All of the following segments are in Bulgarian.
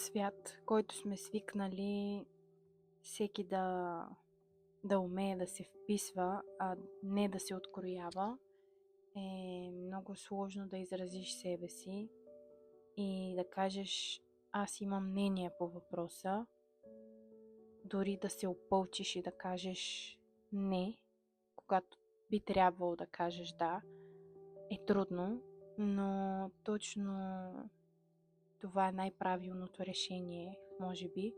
свят, който сме свикнали всеки да умее да се вписва, а не да се откроява, е много сложно да изразиш себе си и да кажеш: аз имам мнение по въпроса, дори да се опълчиш и да кажеш не, когато би трябвало да кажеш да, е трудно, но точно това е най-правилното решение, може би,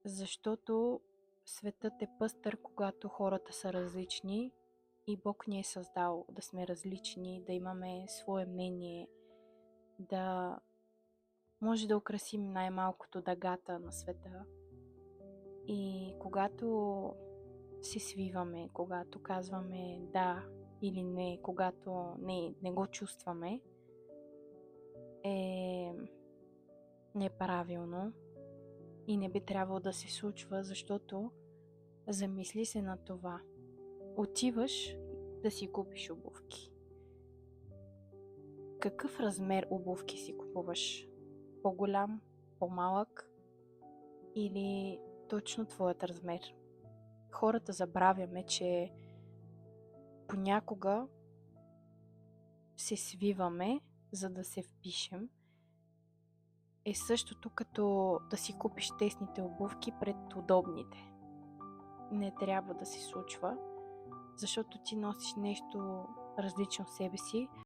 защото светът е пъстър, когато хората са различни и Бог ни е създал да сме различни, да имаме свое мнение, да може да украсим най-малкото дъгата на света. И когато се свиваме, когато казваме да или не, когато не го чувстваме, е неправилно и не би трябвало да се случва, защото замисли се на това. Отиваш да си купиш обувки. Какъв размер обувки си купуваш? По-голям, по-малък или точно твоят размер? Хората забравяме, че понякога се свиваме, за да се впишем. Е същото като да си купиш тесните обувки пред удобните. Не трябва да се случва, защото ти носиш нещо различно в себе си,